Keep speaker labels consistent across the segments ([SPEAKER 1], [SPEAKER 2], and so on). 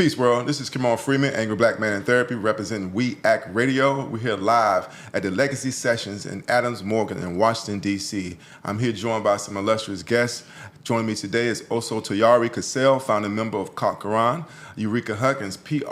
[SPEAKER 1] Peace, world. This is Kamal Freeman, Angry Black Man in Therapy, representing We Act Radio. We're here live at the Legacy Sessions in Adams Morgan in Washington, D.C. I'm here joined by some illustrious guests. Joining me today is Oso Toyari Cassell, founding member of Kankouran, Eureka Huggins, PR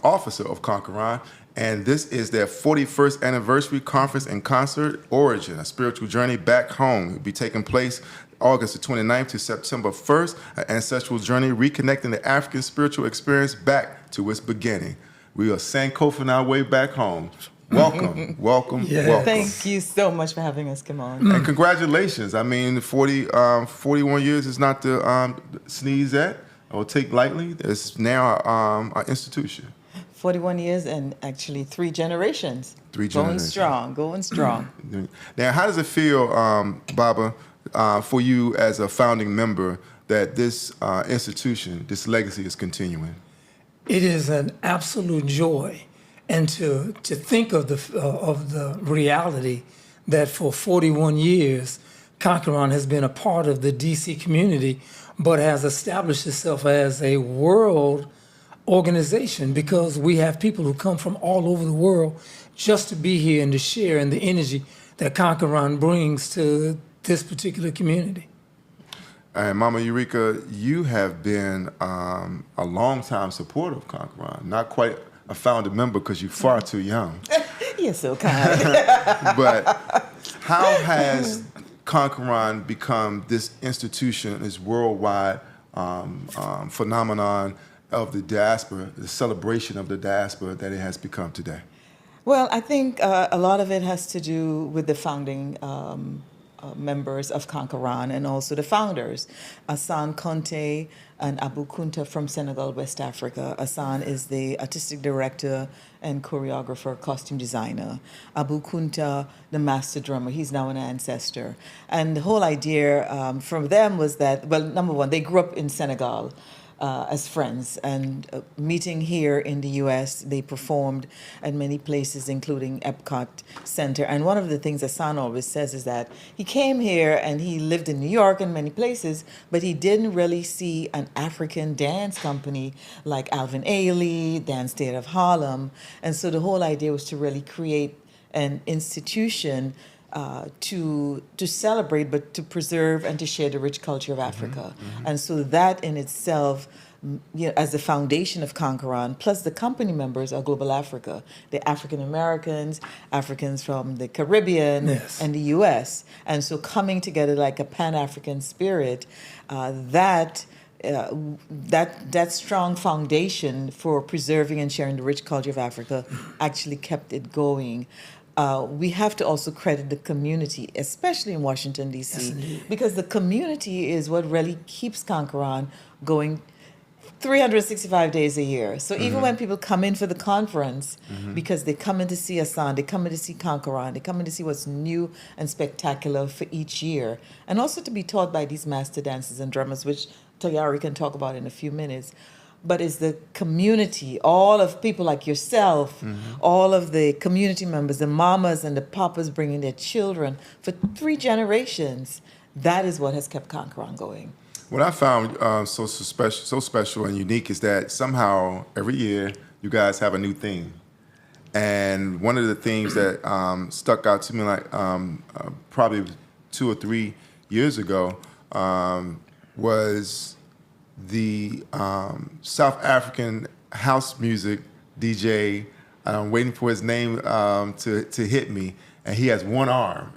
[SPEAKER 1] officer of Kankouran, and this is their 41st anniversary conference and concert, Origin, a spiritual journey back home. It will be taking place August the 29th to September 1st, an ancestral journey reconnecting the African spiritual experience back to its beginning. We are Sankofa our way back home. Welcome, welcome, welcome.
[SPEAKER 2] Thank you so much for having us, Kamal.
[SPEAKER 1] And congratulations. I mean, 41 years is not to sneeze at or take lightly. It's now an institution.
[SPEAKER 2] 41 years and actually 3 generations.
[SPEAKER 1] 3 generations.
[SPEAKER 2] Going strong.
[SPEAKER 1] Now, how does it feel, Baba, for you as a founding member that this institution, this legacy is continuing?
[SPEAKER 3] It is an absolute joy. And to think of the reality that for 41 years, Kankouran has been a part of the DC community, but has established itself as a world organization, because we have people who come from all over the world just to be here and to share in the energy that Kankouran brings to this particular community.
[SPEAKER 1] And Mama Eureka, you have been a long-time supporter of Kankouran, not quite a founding member because you're far too young.
[SPEAKER 2] You're so kind.
[SPEAKER 1] But how has Kankouran become this institution, this worldwide phenomenon of the diaspora, the celebration of the diaspora that it has become today?
[SPEAKER 2] Well, I think a lot of it has to do with the founding members of Kankouran and also the founders, Hassan Conte and Abu Kunta from Senegal, West Africa. Hassan is the artistic director and choreographer, costume designer. Abu Kunta, the master drummer. He's now an ancestor. And the whole idea from them was that, well, number one, they grew up in Senegal as friends, and meeting here in the U.S., they performed at many places, including Epcot Center. And one of the things Hassan always says is that he came here and he lived in New York and many places, but he didn't really see an African dance company like Alvin Ailey, Dance State of Harlem. And so the whole idea was to really create an institution to celebrate, but to preserve and to share the rich culture of Africa. Mm-hmm. And so that in itself, as the foundation of Kankouran, plus the company members are Global Africa, the African Americans, Africans from the Caribbean, yes, and the U.S. And so coming together like a Pan-African spirit, that strong foundation for preserving and sharing the rich culture of Africa actually kept it going. We have to also credit the community, especially in Washington, D.C., yes, because the community is what really keeps Kankouran going 365 days a year. So even when people come in for the conference, because they come in to see Hassan, they come in to see Kankouran, they come in to see what's new and spectacular for each year, and also to be taught by these master dancers and drummers, which Toyari can talk about in a few minutes. But it's the community, all of people like yourself, all of the community members, the mamas and the papas bringing their children for 3 generations. That is what has kept Kankouran going.
[SPEAKER 1] What I found so special and unique is that somehow every year you guys have a new theme. And one of the themes that stuck out to me, like probably 2 or 3 years ago, was the South African house music DJ. I'm waiting for his name to hit me, and he has one arm.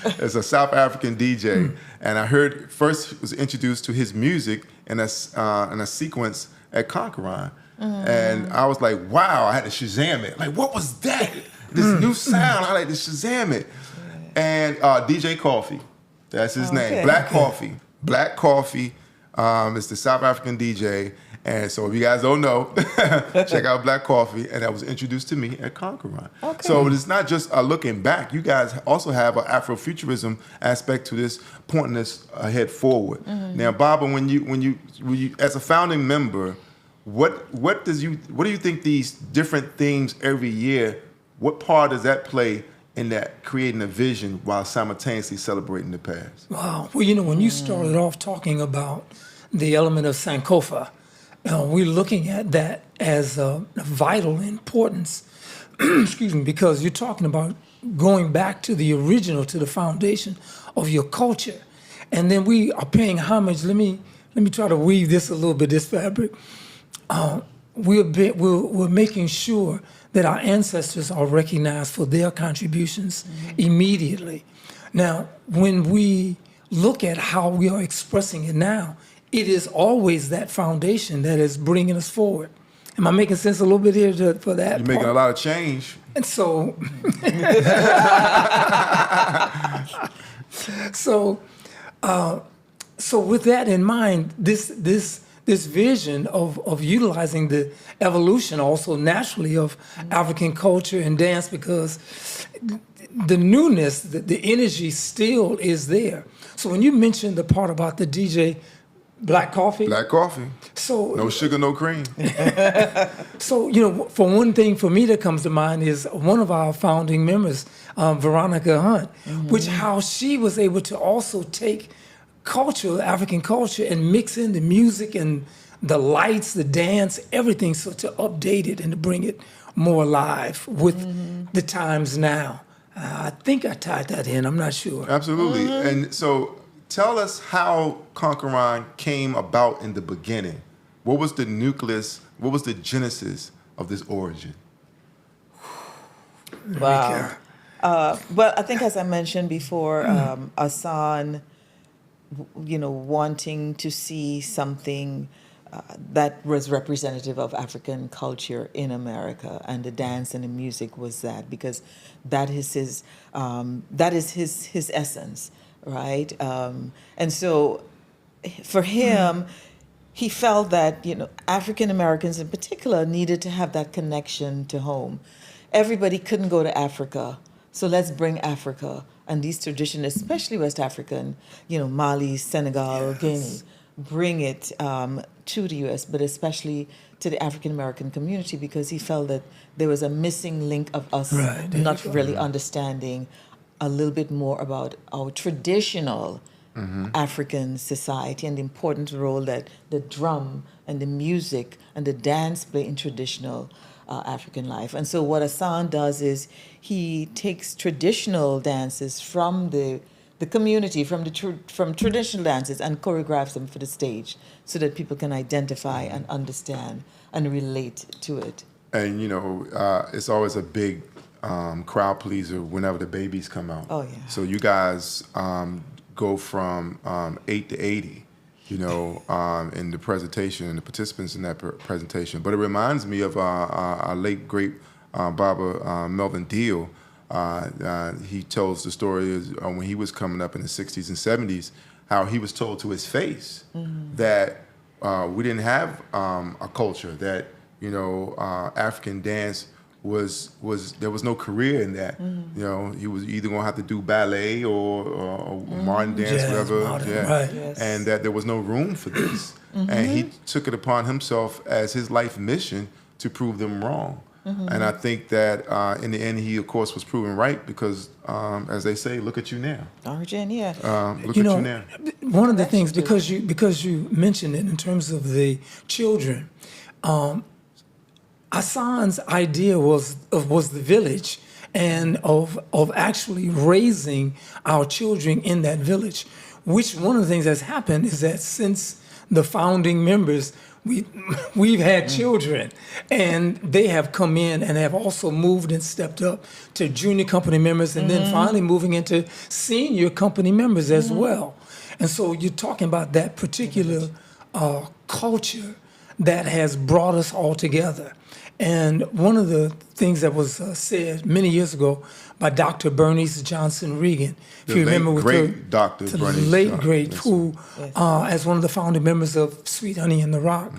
[SPEAKER 1] It's a South African DJ, and I heard first was introduced to his music in a sequence at Kankouran, and I was like, wow! I had to Shazam it. Like, what was that? This new sound. I like to Shazam it. And DJ Coffee, that's his name. Black Coffee. It's the South African DJ, and so if you guys don't know, check out Black Coffee, and that was introduced to me at Kankouran. Okay. So it's not just looking back. You guys also have an Afrofuturism aspect to this, pointing us ahead forward. Now, Baba, when you as a founding member, what do you think these different themes every year? What part does that play in that creating a vision while simultaneously celebrating the past?
[SPEAKER 3] Wow. Well, when you started off talking about the element of Sankofa, we're looking at that as a vital importance. Excuse me, because you're talking about going back to the original, to the foundation of your culture, and then we are paying homage. Let me try to weave this a little bit. This fabric. We're making sure that our ancestors are recognized for their contributions immediately. Now, when we look at how we are expressing it now, it is always that foundation that is bringing us forward. Am I making sense a little bit here for that?
[SPEAKER 1] You're making a lot of change.
[SPEAKER 3] And so, so with that in mind, this vision of utilizing the evolution also naturally of African culture and dance, because the newness, the energy still is there. So when you mentioned the part about the DJ Black Coffee.
[SPEAKER 1] Black coffee.
[SPEAKER 3] So
[SPEAKER 1] no sugar, no cream.
[SPEAKER 3] So, for one thing for me that comes to mind is one of our founding members, Veronica Hunt, which how she was able to also take culture, African culture, and mix in the music and the lights, the dance, everything, so to update it and to bring it more alive with the times now. I think I tied that in. I'm not sure.
[SPEAKER 1] Absolutely. And so tell us how Kankouran came about in the beginning. What was the nucleus, what was the genesis of this origin?
[SPEAKER 2] Wow. Well, I think as I mentioned before, Asan, wanting to see something that was representative of African culture in America, and the dance and the music was that, because that is his essence, right? And so for him, he felt that, African Americans in particular needed to have that connection to home. Everybody couldn't go to Africa, so let's bring Africa and these traditions, especially West African, Mali, Senegal, Guinea, bring it to the U.S., but especially to the African American community, because he felt that there was a missing link of us not really understanding a little bit more about our traditional African society and the important role that the drum and the music and the dance play in traditional African life. And so what Asan does is he takes traditional dances from the community, from traditional dances, and choreographs them for the stage so that people can identify and understand and relate to it.
[SPEAKER 1] And, it's always a big crowd pleaser whenever the babies come out.
[SPEAKER 2] Oh, yeah.
[SPEAKER 1] So you guys go from 8 to 80, in the presentation and the participants in that presentation. But it reminds me of our late, great Baba Melvin Deal. He tells the story when he was coming up in the 60s and 70s, how he was told to his face that we didn't have a culture, that, African dance was there was no career in that. He was either going to have to do ballet or modern dance, whatever.
[SPEAKER 3] Modern,
[SPEAKER 1] yeah.
[SPEAKER 3] right.
[SPEAKER 2] Yes.
[SPEAKER 1] And that there was no room for this. And he took it upon himself as his life mission to prove them wrong. And I think that in the end, he, of course, was proven right, because, as they say, look at you now.
[SPEAKER 2] Origin, yeah.
[SPEAKER 1] Look at you now.
[SPEAKER 3] One of the things, because you mentioned it in terms of the children, Asan's idea was the village, and of actually raising our children in that village. Which one of the things that's happened is that since the founding members, we've had children, and they have come in and have also moved and stepped up to junior company members, and then finally moving into senior company members as well. And so you're talking about that particular culture that has brought us all together. And one of the things that was said many years ago by Dr. Bernice Johnson Reagan, if you remember, with
[SPEAKER 1] great Dr.
[SPEAKER 3] the
[SPEAKER 1] Bernice
[SPEAKER 3] late
[SPEAKER 1] Johnson,
[SPEAKER 3] great,
[SPEAKER 1] yes.
[SPEAKER 3] who, as one of the founding members of Sweet Honey in the Rock,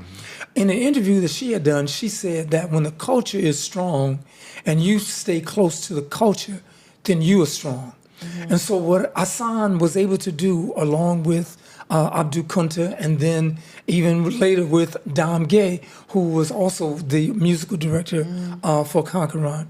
[SPEAKER 3] in an interview that she had done, she said that when the culture is strong and you stay close to the culture, then you are strong. And so what Asan was able to do, along with Abdou Kunta, and then even later with Dom Gay, who was also the musical director for Kankouran,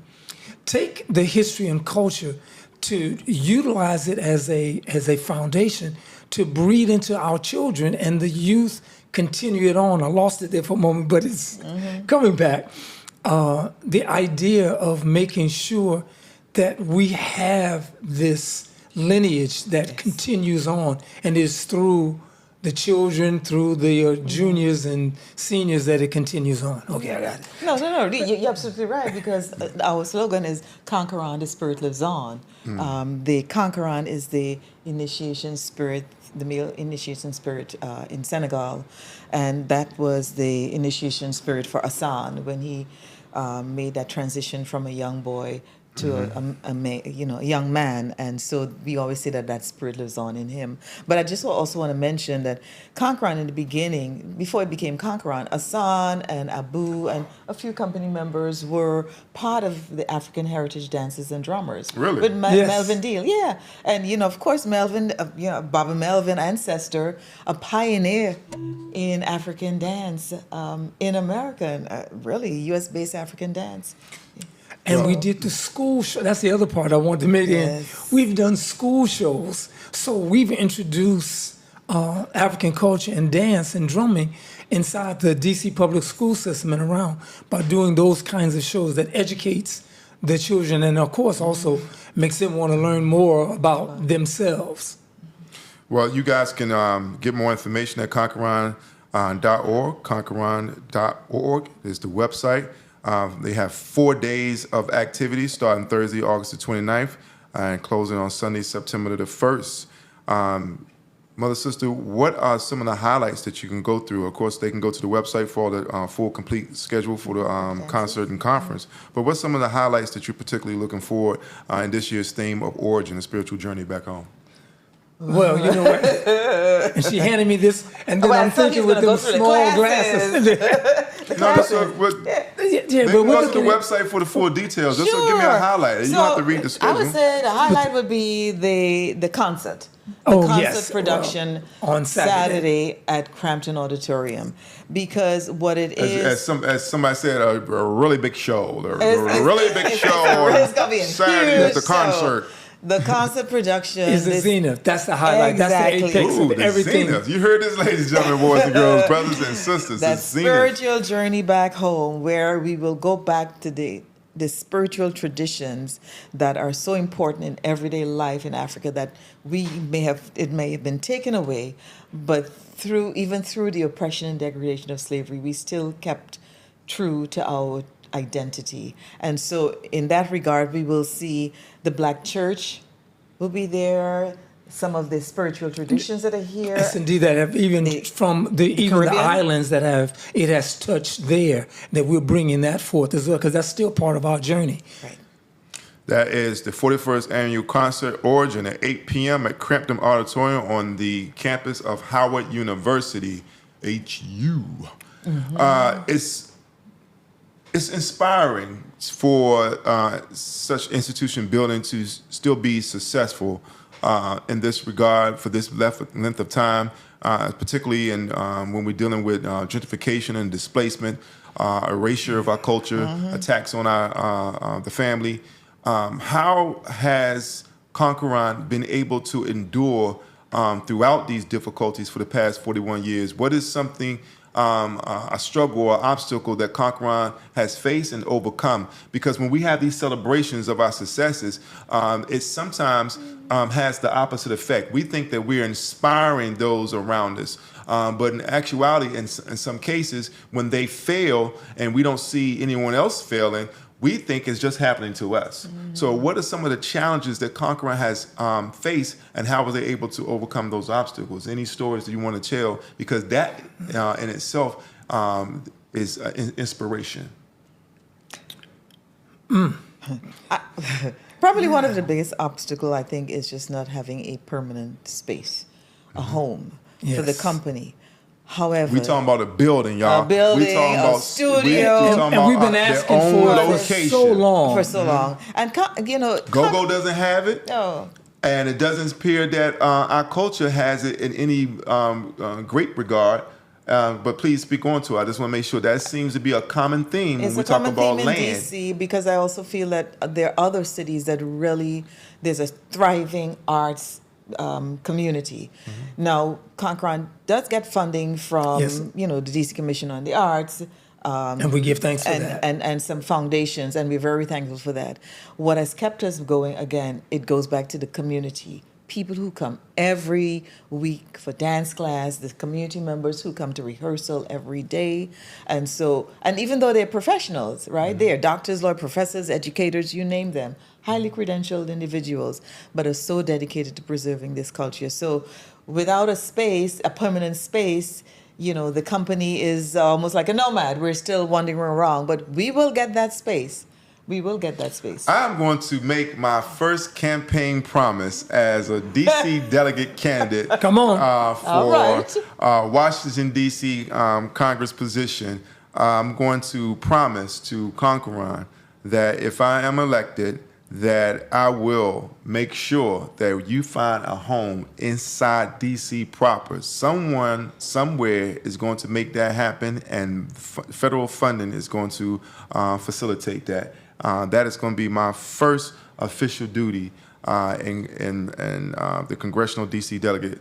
[SPEAKER 3] take the history and culture to utilize it as a foundation to breed into our children, and the youth continue it on. I lost it there for a moment, but it's coming back. The idea of making sure that we have this lineage that continues on and is through the children, through the juniors and seniors, that it continues on. Okay, I got it.
[SPEAKER 2] No. You're absolutely right, because our slogan is Kankouran, the spirit lives on. The Kankouran is the initiation spirit, the male initiation spirit in Senegal, and that was the initiation spirit for Hassan when he made that transition from a young boy to a young man, and so we always say that that spirit lives on in him. But I just also want to mention that Kankouran in the beginning, before it became Kankouran, Hassan and Abu and a few company members were part of the African Heritage Dancers and Drummers.
[SPEAKER 1] Really?
[SPEAKER 2] With
[SPEAKER 3] Yes.
[SPEAKER 2] Melvin Deal, yeah. And, of course, Melvin, Baba Melvin, ancestor, a pioneer in African dance in America, and really U.S.-based African dance.
[SPEAKER 3] And we did the school show. That's the other part I wanted to make in. We've done school shows. So we've introduced African culture and dance and drumming inside the DC public school system and around by doing those kinds of shows that educates the children and, of course, also makes them want to learn more about themselves.
[SPEAKER 1] Well, you guys can get more information at Kankouran.org. Kankouran.org is the website. They have 4 days of activities starting Thursday, August the 29th, and closing on Sunday, September the 1st. Mother, sister, what are some of the highlights that you can go through? Of course, they can go to the website for the full, complete schedule for the concert and conference. But what's some of the highlights that you're particularly looking forward in this year's theme of Origin, the spiritual journey back home?
[SPEAKER 3] Well, you know what? And she handed me this, and then I'm thinking with them small glasses.
[SPEAKER 1] Maybe go to the website for the full details. Just give me a highlight. You don't have to read the schedule.
[SPEAKER 2] I would say the highlight would be the concert.
[SPEAKER 3] Yes.
[SPEAKER 2] Production
[SPEAKER 3] on Saturday
[SPEAKER 2] at Crampton Auditorium, because what it is,
[SPEAKER 1] as somebody said, a really big show. A really big show.
[SPEAKER 2] It's gonna be a
[SPEAKER 1] Saturday
[SPEAKER 2] huge
[SPEAKER 1] is the concert.
[SPEAKER 2] show. The concert production
[SPEAKER 3] is the zenith. That's the highlight.
[SPEAKER 2] Exactly.
[SPEAKER 3] That's the apex
[SPEAKER 1] Ooh,
[SPEAKER 3] of
[SPEAKER 1] the
[SPEAKER 3] everything.
[SPEAKER 1] zenith. You heard this, ladies and gentlemen, boys and girls, brothers and sisters.
[SPEAKER 2] that
[SPEAKER 1] the zenith.
[SPEAKER 2] spiritual journey back home, where we will go back to the spiritual traditions that are so important in everyday life in Africa that it may have been taken away, but even through the oppression and degradation of slavery, we still kept true to our identity. And so in that regard, we will see the Black church will be there, some of the spiritual traditions that are here.
[SPEAKER 3] Yes, indeed, that have even from the
[SPEAKER 2] Caribbean?
[SPEAKER 3] islands that it has touched there, that we're bringing that forth as well, because that's still part of our journey.
[SPEAKER 2] Right.
[SPEAKER 1] That is the 41st annual concert Origin at 8 p.m. at Crampton Auditorium on the campus of Howard University, HU. It's inspiring for such institution building to still be successful in this regard for this length of time, particularly when we're dealing with gentrification and displacement, erasure of our culture, attacks on the family. How has Kankouran been able to endure throughout these difficulties for the past 41 years? What is something, a struggle or obstacle that Kankouran has faced and overcome? Because when we have these celebrations of our successes, it sometimes has the opposite effect. We think that we're inspiring those around us. But in actuality, in some cases, when they fail and we don't see anyone else failing, we think it's just happening to us. So what are some of the challenges that Kankouran has faced, and how were they able to overcome those obstacles? Any stories that you want to tell? Because that in itself is inspiration.
[SPEAKER 2] Probably one of the biggest obstacles, I think, is just not having a permanent space, a home for the company. However,
[SPEAKER 1] we talking about a building, y'all.
[SPEAKER 2] A building,
[SPEAKER 1] we talking
[SPEAKER 2] a
[SPEAKER 1] about
[SPEAKER 2] studio.
[SPEAKER 3] And we've been asking for it for so long.
[SPEAKER 2] For so long. And,
[SPEAKER 1] Go-Go doesn't have it.
[SPEAKER 2] No.
[SPEAKER 1] And it doesn't appear that our culture has it in any great regard. But please speak on to it. I just want to make sure that seems to be a common theme when we talk about land.
[SPEAKER 2] It's a common theme in DC, because I also feel that there are other cities that really, there's a thriving arts community. Now, Kankouran does get funding from,
[SPEAKER 3] Yes.
[SPEAKER 2] the DC Commission on the Arts,
[SPEAKER 3] And we give thanks for that.
[SPEAKER 2] and some foundations, and we're very thankful for that. What has kept us going, again, it goes back to the community. People who come every week for dance class, the community members who come to rehearsal every day. And so, and even though they're professionals, right? They are doctors, lawyers, professors, educators, you name them, highly credentialed individuals, but are so dedicated to preserving this culture. So without a space, a permanent space, the company is almost like a nomad. We're still wandering around, but we will get that space. We will get that space.
[SPEAKER 1] I'm going to make my first campaign promise as a DC delegate candidate.
[SPEAKER 3] Come on.
[SPEAKER 1] For
[SPEAKER 2] All right.
[SPEAKER 1] Washington, D.C. Congress position. I'm going to promise to Kankouran that if I am elected, that I will make sure that you find a home inside DC proper. Someone, somewhere is going to make that happen, and federal funding is going to facilitate that. That is going to be my first official duty in the congressional DC delegate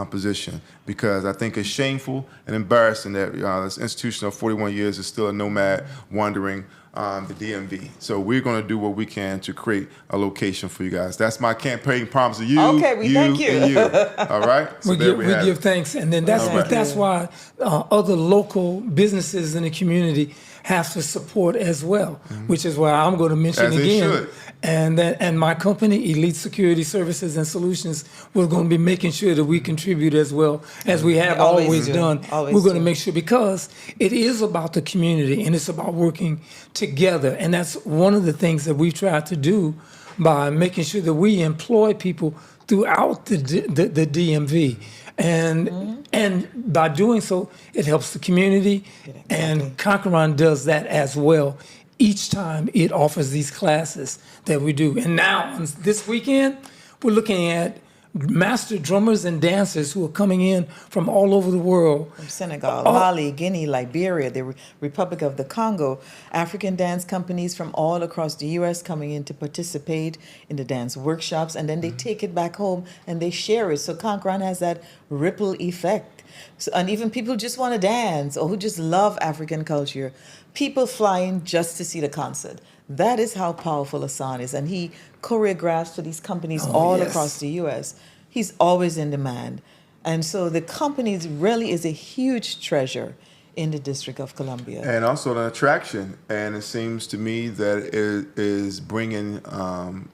[SPEAKER 1] position, because I think it's shameful and embarrassing that this institution of 41 years is still a nomad wandering the DMV. So we're going to do what we can to create a location for you guys. That's my campaign promise to you.
[SPEAKER 2] Okay, we thank you.
[SPEAKER 1] And you. All right. So
[SPEAKER 3] We give thanks, and then that's why other local businesses in the community have to support as well, which is why I'm going to mention
[SPEAKER 1] As they
[SPEAKER 3] again.
[SPEAKER 1] should.
[SPEAKER 3] And my company, Elite Security Services and Solutions, we're going to be making sure that we contribute as well as we have
[SPEAKER 2] We always
[SPEAKER 3] always
[SPEAKER 2] do.
[SPEAKER 3] done.
[SPEAKER 2] Always
[SPEAKER 3] We're going to
[SPEAKER 2] do.
[SPEAKER 3] make sure, because it is about the community and it's about working together, and that's one of the things that we've tried to do by making sure that we employ people throughout the DMV. And by doing so, it helps the community, and Kankouran does that as well. Each time it offers these classes that we do. And now, this weekend, we're looking at master drummers and dancers who are coming in from all over the world.
[SPEAKER 2] From Senegal, Mali, Guinea, Liberia, the Republic of the Congo, African dance companies from all across the U.S. coming in to participate in the dance workshops, and then they take it back home and they share it. So Kankouran has that ripple effect. So, and even people who just want to dance or who just love African culture, people fly in just to see the concert. That is how powerful Hassan is. And he choreographs for these companies all
[SPEAKER 3] yes.
[SPEAKER 2] across the U.S. He's always in demand. And so the company really is a huge treasure in the District of Columbia.
[SPEAKER 1] And also an attraction. And it seems to me that it is bringing an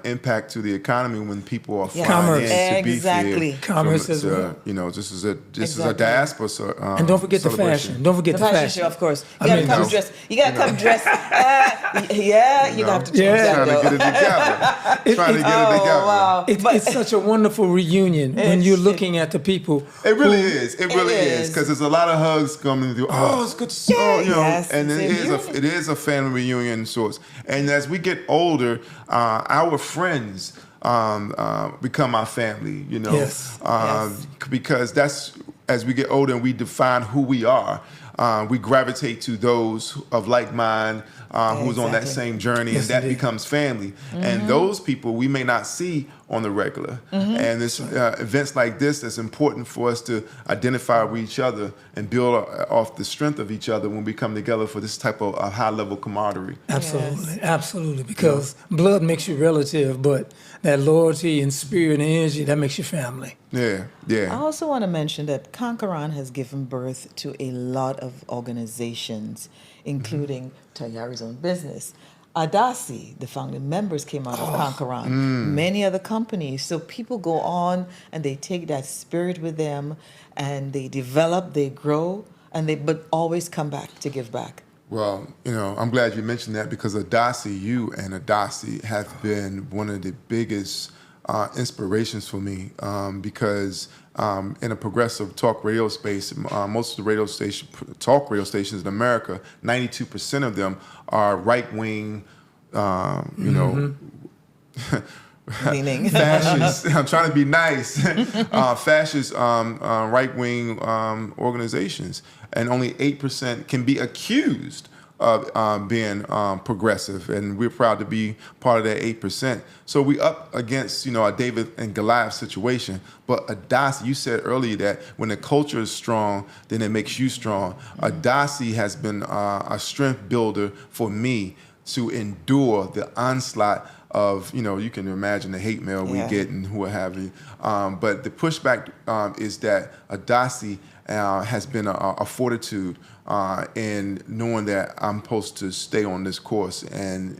[SPEAKER 1] impact to the economy when people are flying
[SPEAKER 3] Commerce.
[SPEAKER 1] in to
[SPEAKER 2] Exactly.
[SPEAKER 1] be here.
[SPEAKER 3] Commerce as well.
[SPEAKER 1] This is a
[SPEAKER 2] Exactly.
[SPEAKER 1] diaspora.
[SPEAKER 3] And don't forget the
[SPEAKER 1] celebration.
[SPEAKER 3] fashion. Don't forget
[SPEAKER 2] The
[SPEAKER 3] the
[SPEAKER 2] fashion show, of course. You
[SPEAKER 3] I
[SPEAKER 2] gotta
[SPEAKER 3] mean,
[SPEAKER 2] come
[SPEAKER 3] no.
[SPEAKER 2] dressed. You gotta come dressed. You have to change
[SPEAKER 3] Yeah.
[SPEAKER 2] that,
[SPEAKER 1] Trying to
[SPEAKER 2] though.
[SPEAKER 1] get it together. Trying to get it together.
[SPEAKER 2] Wow.
[SPEAKER 3] It's such a wonderful reunion when you're looking at the people.
[SPEAKER 1] It really is. It really is,
[SPEAKER 2] is.
[SPEAKER 1] because there's a lot of hugs coming through. Oh, it's good to see.
[SPEAKER 2] Yeah,
[SPEAKER 1] you know,
[SPEAKER 2] yes,
[SPEAKER 1] and
[SPEAKER 2] it's a
[SPEAKER 1] it is a family reunion of sorts. And as we get older, our friends become our family. You know,
[SPEAKER 3] Yes.
[SPEAKER 1] because that's as we get older and we define who we are. We gravitate to those of like mind, who's on that
[SPEAKER 2] Exactly.
[SPEAKER 1] same journey,
[SPEAKER 3] Yes,
[SPEAKER 1] and that
[SPEAKER 3] indeed.
[SPEAKER 1] becomes family. And those people we may not see on the regular. And this events like this, that's important for us to identify with each other and build off the strength of each other when we come together for this type of high level camaraderie.
[SPEAKER 3] Absolutely, absolutely. Because blood makes you relative, but that loyalty and spirit and energy, that makes you family.
[SPEAKER 1] Yeah,
[SPEAKER 2] I
[SPEAKER 1] yeah.
[SPEAKER 2] also want to mention that Kankouran has given birth to a lot of organizations, including Tayari's own business. Adasi, the founding members came out of Kankouran, many other companies. So people go on and they take that spirit with them and they develop, they grow, but always come back to give back.
[SPEAKER 1] Well, I'm glad you mentioned that, because Adasi, you and Adasi have been one of the biggest inspirations for me, because in a progressive talk radio space, most of the talk radio stations in America, 92% of them are right-wing,
[SPEAKER 2] Meaning,
[SPEAKER 1] fascist. I'm trying to be nice. Fascist right-wing organizations, and only 8% can be accused of being progressive, and we're proud to be part of that 8%. So we up against, a David and Goliath situation. But Adasi, you said earlier that when the culture is strong, then it makes you strong. Adasi has been a strength builder for me to endure the onslaught of, you can imagine the hate mail we get and what have you. But the pushback is that Adasi has been a fortitude in knowing that I'm supposed to stay on this course. And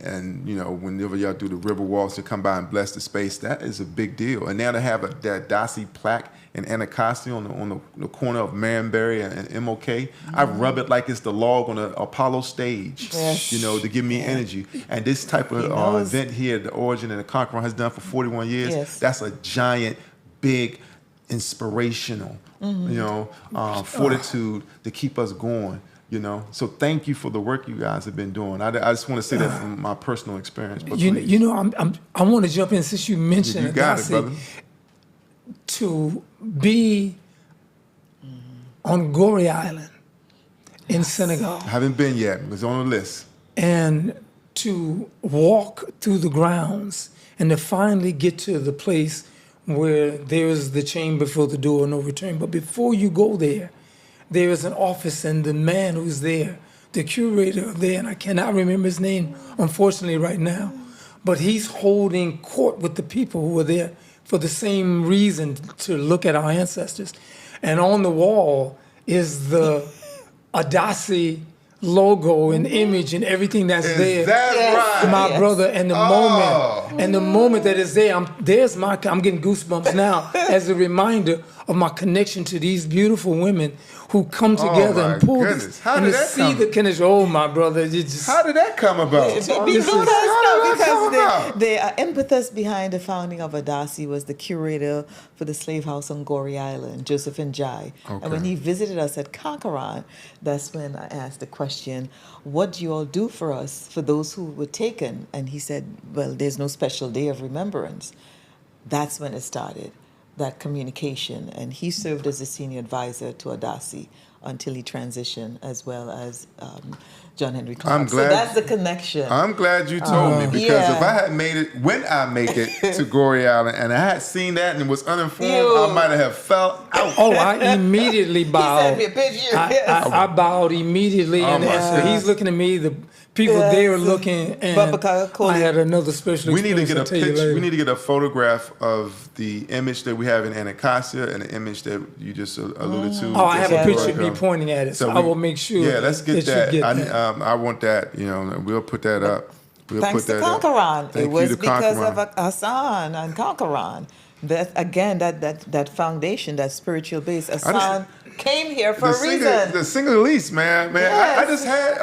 [SPEAKER 1] whenever y'all do the river walks to come by and bless the space, that is a big deal. And now to have that Adasi plaque in Anacostia on the corner of Marenberry and MOK, I rub it like it's the log on an Apollo stage, to give me energy. And this type of event here, the Origin and the Kankouran has done for 41 years, that's a giant, big, inspirational, fortitude to keep us going. So thank you for the work you guys have been doing. I just want to say that from my personal experience. But
[SPEAKER 3] I want to jump in since you mentioned
[SPEAKER 1] you got it, brother.
[SPEAKER 3] To be on Goree Island in Senegal.
[SPEAKER 1] I haven't been yet. It's on the list.
[SPEAKER 3] And to walk through the grounds and to finally get to the place where there's the chamber for the door, no return. But before you go there, there is an office, and the man who's there, the curator there, and I cannot remember his name, unfortunately, right now, but he's holding court with the people who were there for the same reason, to look at our ancestors. And on the wall is the Adasi logo and image and everything that's there.
[SPEAKER 1] Is that right?
[SPEAKER 3] My brother, and the moment that is there, I'm getting goosebumps now as a reminder of my connection to these beautiful women who come together and pull this.
[SPEAKER 1] How did that come?
[SPEAKER 3] The connection. Oh, my brother,
[SPEAKER 1] how did that come about?
[SPEAKER 2] The impetus behind the founding of Adasi was the curator for the slave house on Goree Island, Joseph Njai.
[SPEAKER 1] Okay.
[SPEAKER 2] And when he visited us at Kankouran, that's when I asked the question, what do you all do for us, for those who were taken? And he said, well, there's no special day of remembrance. That's when it started, that communication. And he served as a senior advisor to Adasi until he transitioned, as well as John Henry Clark. So that's the connection.
[SPEAKER 1] I'm glad you told me, because if I had made it, when I make it to Goree Island, and I had seen that and was uninformed, I might have fell out.
[SPEAKER 3] Oh, I immediately bowed.
[SPEAKER 2] He sent me a picture.
[SPEAKER 3] I bowed immediately, and he's looking at me. The people there were looking, and I had another special.
[SPEAKER 1] We need to get a picture. We need to get a photograph of the image that we have in Anacostia and the image that you just alluded to.
[SPEAKER 3] Oh, I have a picture of me pointing at it, so I will make sure.
[SPEAKER 1] Yeah, let's get that. I want that. We'll put that up.
[SPEAKER 2] Thanks to Kankouran. It was because of Hassan and Kankouran. That again, that foundation, that spiritual base. Hassan came here for a reason.
[SPEAKER 1] The Sinhalese, man. Yes. I just had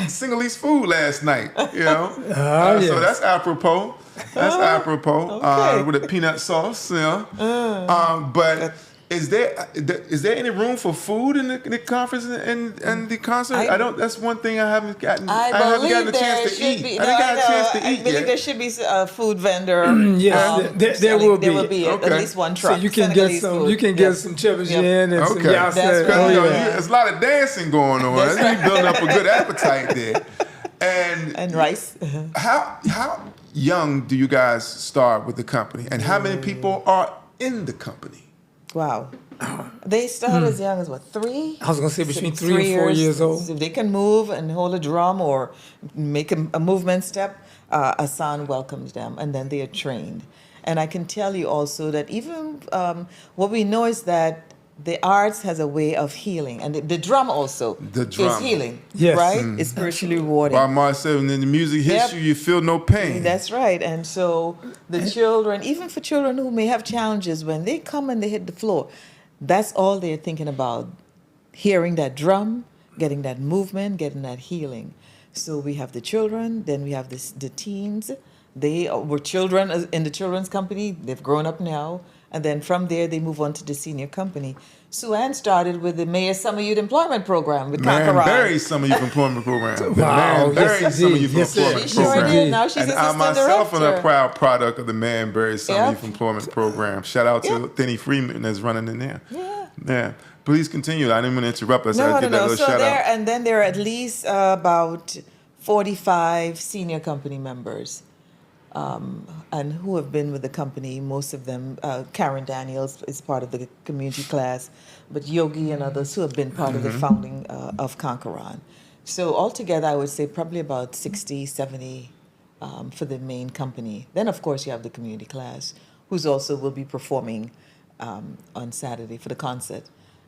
[SPEAKER 1] Sinhalese food last night. So that's apropos. That's apropos.
[SPEAKER 2] Okay.
[SPEAKER 1] With a peanut sauce. But is there any room for food in the conference and the concert? That's one thing I haven't gotten. I haven't gotten a chance to eat.
[SPEAKER 2] I believe there should be a food vendor.
[SPEAKER 3] Yes, there will be.
[SPEAKER 2] There will be at least one truck.
[SPEAKER 3] So you can get some. You can get some chebbichén and some yassa.
[SPEAKER 1] There's a lot of dancing going on. You're building up a good appetite there.
[SPEAKER 2] And rice.
[SPEAKER 1] How young do you guys start with the company, and how many people are in the company?
[SPEAKER 2] Wow. They start as young as 3?
[SPEAKER 3] I was going to say between 3 and 4 years old.
[SPEAKER 2] If they can move and hold a drum or make a movement step, Hassan welcomes them, and then they are trained. And I can tell you also that even what we know is that the arts has a way of healing, and the drum also is healing, right? It's spiritually rewarding.
[SPEAKER 1] While Mark said, when the music hits you feel no pain.
[SPEAKER 2] That's right. And so the children, even for children who may have challenges, when they come and they hit the floor, that's all they're thinking about, hearing that drum, getting that movement, getting that healing. So we have the children, then we have the teens. They were children in the children's company. They've grown up now. And then from there, they move on to the senior company. Sue-Ann started with the Mayor's Summer Youth Employment Program with Kankouran.
[SPEAKER 1] Mary's Summer Youth Employment Program.
[SPEAKER 3] Wow,
[SPEAKER 1] Mary's Summer Youth Employment Program.
[SPEAKER 2] Now she's assistant
[SPEAKER 1] I myself
[SPEAKER 2] director.
[SPEAKER 1] am a proud product of the Mary's Summer Youth Employment Program. Shout out to Thinny Freeman that's running in there. Yeah. please continue. I didn't want to interrupt us.
[SPEAKER 2] No,
[SPEAKER 1] I
[SPEAKER 2] no,
[SPEAKER 1] did that
[SPEAKER 2] no.
[SPEAKER 1] little
[SPEAKER 2] So
[SPEAKER 1] shout
[SPEAKER 2] there,
[SPEAKER 1] out.
[SPEAKER 2] and then there are at least about 45 senior company members, and who have been with the company. Most of them, Karen Daniels is part of the community class, but Yogi and others who have been part of the founding of Kankouran. So altogether, I would say probably about 60, 70 for the main company. Then, of course, you have the community class, who's also will be performing on Saturday for the concert.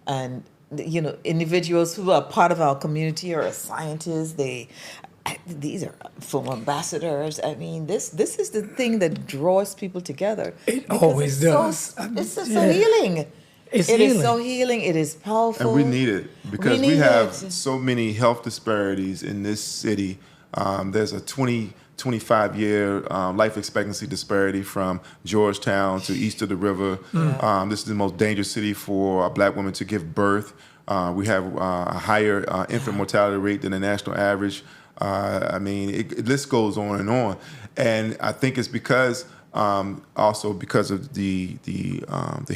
[SPEAKER 2] And, you know, individuals who are part of our community are scientists. These are film ambassadors. I mean, this is the thing that draws people together.
[SPEAKER 3] It
[SPEAKER 2] because
[SPEAKER 3] always
[SPEAKER 2] it's
[SPEAKER 3] does.
[SPEAKER 2] it's just so healing.
[SPEAKER 3] It's
[SPEAKER 2] It is
[SPEAKER 3] healing.
[SPEAKER 2] so healing. It is powerful.
[SPEAKER 1] And we need it because we
[SPEAKER 2] need
[SPEAKER 1] have
[SPEAKER 2] it.
[SPEAKER 1] so many health disparities in this city. There's a 25-year life expectancy disparity from Georgetown to east of the river. This is the most dangerous city for a black woman to give birth. We have a higher infant mortality rate than the national average. I mean, the list goes on and on. And I think it's because also because of the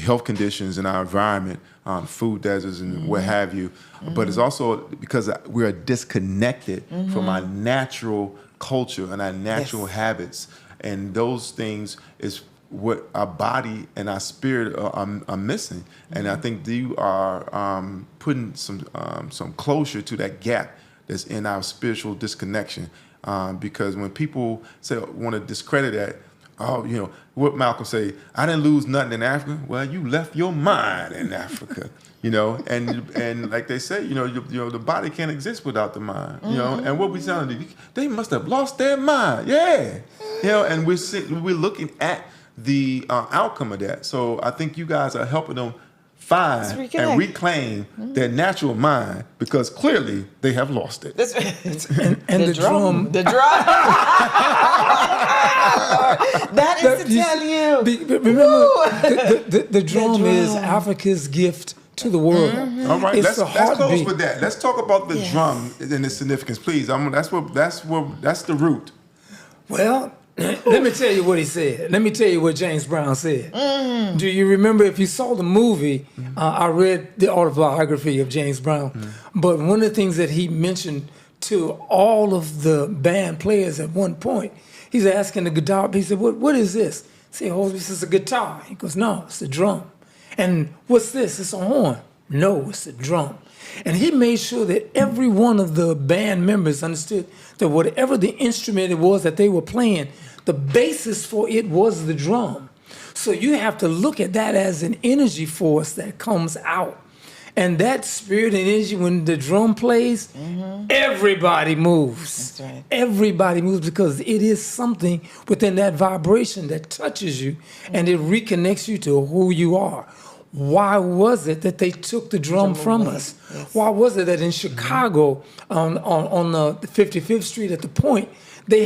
[SPEAKER 1] health conditions in our environment, food deserts and what have you. But it's also because we're disconnected from our natural culture and our natural habits. And those things is what our body and our spirit are missing. And I think you are putting some closure to that gap that's in our spiritual disconnection. Because when people want to discredit that, oh, you know, what Malcolm say, I didn't lose nothing in Africa. Well, you left your mind in Africa, you know, and like they say, you know, the body can't exist without the mind, you know, and what we telling them, they must have lost their mind. Yeah. You know, and we're looking at the outcome of that. So I think you guys are helping them find and reclaim their natural mind because clearly they have lost it.
[SPEAKER 3] And the drum.
[SPEAKER 2] The drum. That is to tell you.
[SPEAKER 3] Remember, the drum is Africa's gift to the world.
[SPEAKER 1] All right,
[SPEAKER 3] It's
[SPEAKER 1] let's close with that. Let's talk about the drum and its significance, please. That's the root.
[SPEAKER 3] Well, let me tell you what he said. Let me tell you what James Brown said. Do you remember, if you saw the movie, I read the autobiography of James Brown, but one of the things that he mentioned to all of the band players at one point, he's asking the guitar, he said, what is this? He said, oh, this is a guitar. He goes, no, it's a drum. And what's this? It's a horn. No, it's a drum. And he made sure that every one of the band members understood that whatever the instrument it was that they were playing, the basis for it was the drum. So you have to look at that as an energy force that comes out. And that spirit and energy, when the drum plays, everybody moves.
[SPEAKER 2] That's right.
[SPEAKER 3] Everybody moves because it is something within that vibration that touches you and it reconnects you to who you are. Why was it that they took the drum from us? Yes. Why was it that in Chicago, on the 55th Street at the Point, they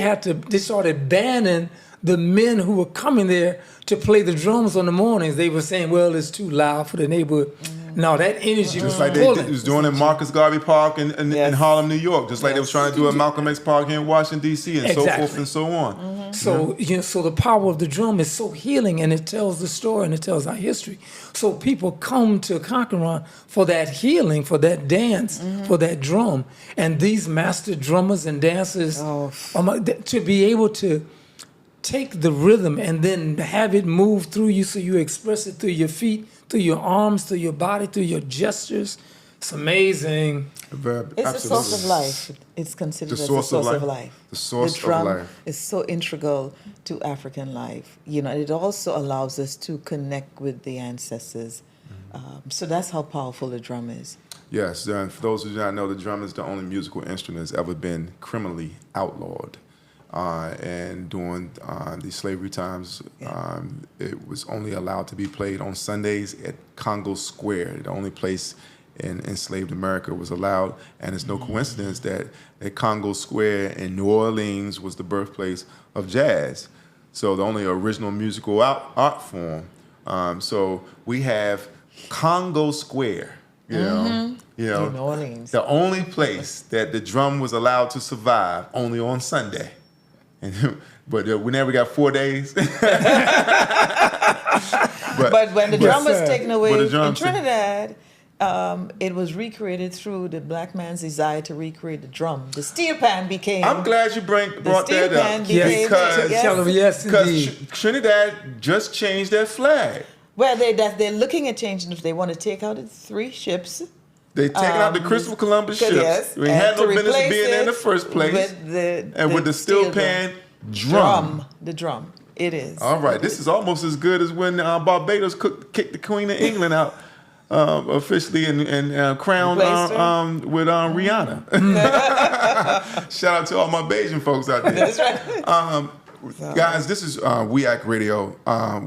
[SPEAKER 3] started banning the men who were coming there to play the drums on the mornings? They were saying, well, it's too loud for the neighborhood. No, that energy
[SPEAKER 1] Just like they was doing in Marcus Garvey Park in Harlem, New York. Just like they was trying to do at Malcolm X Park here in Washington, D.C. and so forth and so on.
[SPEAKER 3] So, so the power of the drum is so healing, and it tells the story and it tells our history. So people come to Kankouran for that healing, for that dance, for that drum. And these master drummers and dancers, to be able to take the rhythm and then have it move through you so you express it through your feet, through your arms, through your body, through your gestures. It's amazing.
[SPEAKER 2] It's a source of life. It's considered as a source of life.
[SPEAKER 1] The source
[SPEAKER 2] the drum
[SPEAKER 1] of life
[SPEAKER 2] is so integral to African life. You know, it also allows us to connect with the ancestors. So that's how powerful the drum is.
[SPEAKER 1] Yes, and for those who do not know, the drum is the only musical instrument that's ever been criminally outlawed. And during the slavery times, it was only allowed to be played on Sundays at Congo Square, the only place in enslaved America was allowed. And it's no coincidence that Congo Square in New Orleans was the birthplace of jazz. So the only original musical art form. So we have Congo Square, you know,
[SPEAKER 2] New Orleans.
[SPEAKER 1] the only place that the drum was allowed to survive only on Sunday. But we never got 4 days. but
[SPEAKER 2] when the drum was taken away in
[SPEAKER 1] drum
[SPEAKER 2] Trinidad, it was recreated through the black man's desire to recreate the drum. The steel pan became.
[SPEAKER 1] I'm glad you brought
[SPEAKER 2] steel
[SPEAKER 1] that
[SPEAKER 2] pan
[SPEAKER 1] up
[SPEAKER 2] became-
[SPEAKER 1] because
[SPEAKER 2] yes.
[SPEAKER 3] Indeed.
[SPEAKER 1] Trinidad just changed their flag.
[SPEAKER 2] Well, they're looking at changing if they want to take out the 3 ships.
[SPEAKER 1] They taking out the Christopher Columbus ships.
[SPEAKER 2] Yes,
[SPEAKER 1] We had
[SPEAKER 2] and
[SPEAKER 1] no
[SPEAKER 2] to
[SPEAKER 1] business
[SPEAKER 2] replace
[SPEAKER 1] being there in the
[SPEAKER 2] it
[SPEAKER 1] first place.
[SPEAKER 2] With
[SPEAKER 1] the steel pan drum.
[SPEAKER 2] The drum. It is.
[SPEAKER 1] All right, this is almost as good as when Barbados kicked the Queen of England out officially and crowned with Rihanna. Shout out to all my Bayesian folks out there.
[SPEAKER 2] That's right.
[SPEAKER 1] Guys, this is We Act Radio.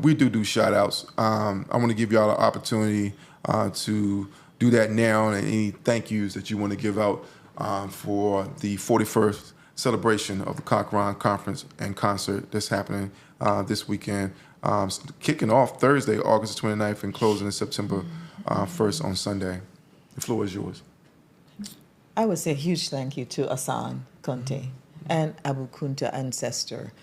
[SPEAKER 1] We do shout outs. I want to give y'all an opportunity to do that now, and any thank yous that you want to give out for the 41st celebration of the Kankouran Conference and Concert that's happening this weekend, kicking off Thursday, August 29th, and closing in September 1st on Sunday. The floor is yours.
[SPEAKER 2] I would say a huge thank you to Asan Conte and Abu Kunta Ancestor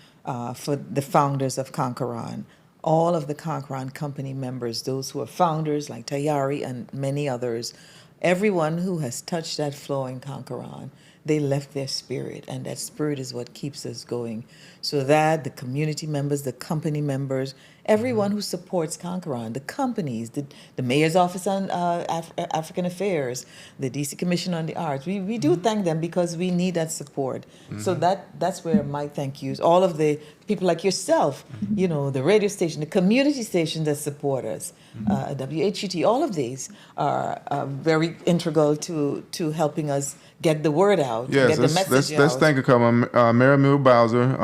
[SPEAKER 2] for the founders of Kankouran. All of the Kankouran company members, those who are founders like Tayari and many others, everyone who has touched that floor in Kankouran, they left their spirit, and that spirit is what keeps us going. So that the community members, the company members, everyone who supports Kankouran, the companies, the Mayor's Office on African Affairs, the DC Commission on the Arts, we do thank them because we need that support. So that's where my thank yous, all of the people like yourself, you know, the radio station, the community stations that support us, WHUT, all of these are very integral to helping us get the word out,
[SPEAKER 1] Yes,
[SPEAKER 2] get the message out.
[SPEAKER 1] let's thank a couple. Mary Mill Bowser,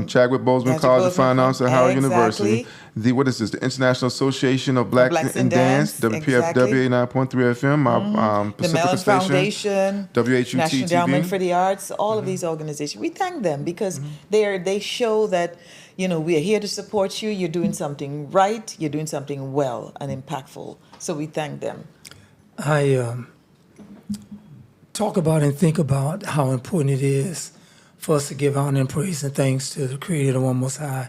[SPEAKER 1] Chadwick Boseman College of Fine Arts at Howard University. What is this? The International Association of Blacks in Dance, WPFW 89.3 FM,
[SPEAKER 2] the
[SPEAKER 1] Pacifica
[SPEAKER 2] Mellon
[SPEAKER 1] Station,
[SPEAKER 2] Foundation,
[SPEAKER 1] WHUT
[SPEAKER 2] National Endowment
[SPEAKER 1] TV.
[SPEAKER 2] for the Arts, all of these organizations. We thank them because they show that, you know, we are here to support you. You're doing something right. You're doing something well and impactful. So we thank them.
[SPEAKER 3] I talk about and think about how important it is for us to give honor and praise and thanks to the Creator, the One Most High,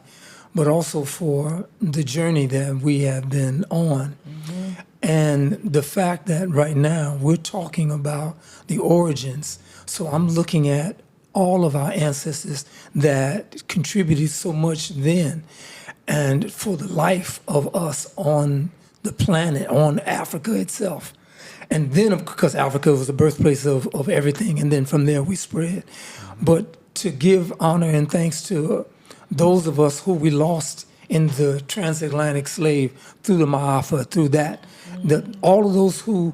[SPEAKER 3] but also for the journey that we have been on. And the fact that right now we're talking about the origins. So I'm looking at all of our ancestors that contributed so much then, and for the life of us on the planet, on Africa itself. And then, because Africa was the birthplace of everything, and then from there we spread. But to give honor and thanks to those of us who we lost in the transatlantic slave, through the Ma'afa, through that, all of those who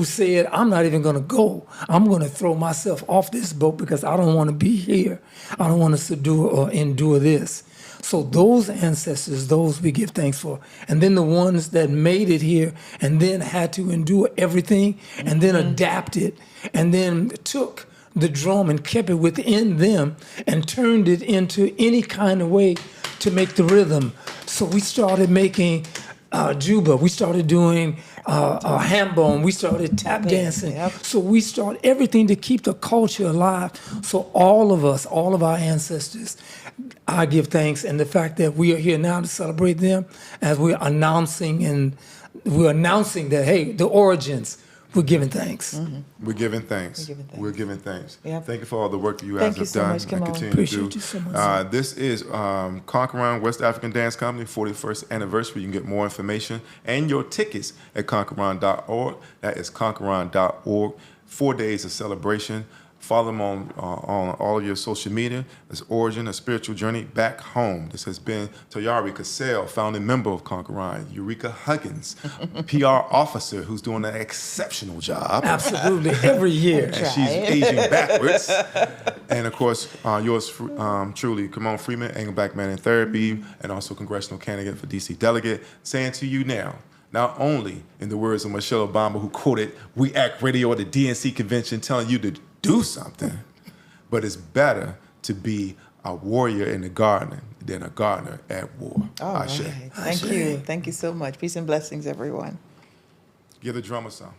[SPEAKER 3] said, I'm not even going to go. I'm going to throw myself off this boat because I don't want to be here. I don't want to subdue or endure this. So those ancestors, those we give thanks for. And then the ones that made it here and then had to endure everything and then adapted and then took the drum and kept it within them and turned it into any kind of way to make the rhythm. So we started making juba. We started doing hambone. We started tap dancing. So we started everything to keep the culture alive. So all of us, all of our ancestors, I give thanks. And the fact that we are here now to celebrate them as we're announcing that, hey, the origins, we're giving thanks.
[SPEAKER 1] We're giving thanks. We're giving thanks.
[SPEAKER 2] Yep.
[SPEAKER 1] Thank you for all the work that you guys have done and continue
[SPEAKER 3] Appreciate
[SPEAKER 1] to
[SPEAKER 3] you so much.
[SPEAKER 1] do. This is Kankouran West African Dance Company 41st anniversary. You can get more information and your tickets at kankouran.org. That is kankouran.org. 4 days of celebration. Follow them on all of your social media. It's Origin, a spiritual journey back home. This has been Tayari Cassell, founding member of Kankouran, Eureka Huggins, PR officer who's doing an exceptional job.
[SPEAKER 3] Absolutely, every year.
[SPEAKER 1] And she's aging backwards. And of course, yours truly, Kamon Freeman, Anglo Black Man in Therapy, and also congressional candidate for DC delegate, saying to you now, not only in the words of Michelle Obama, who quoted We Act Radio at the DNC convention, telling you to do something, but it's better to be a warrior in the garden than a gardener at war.
[SPEAKER 2] All right. Thank you. Thank you so much. Peace and blessings, everyone.
[SPEAKER 1] Give the drummer some.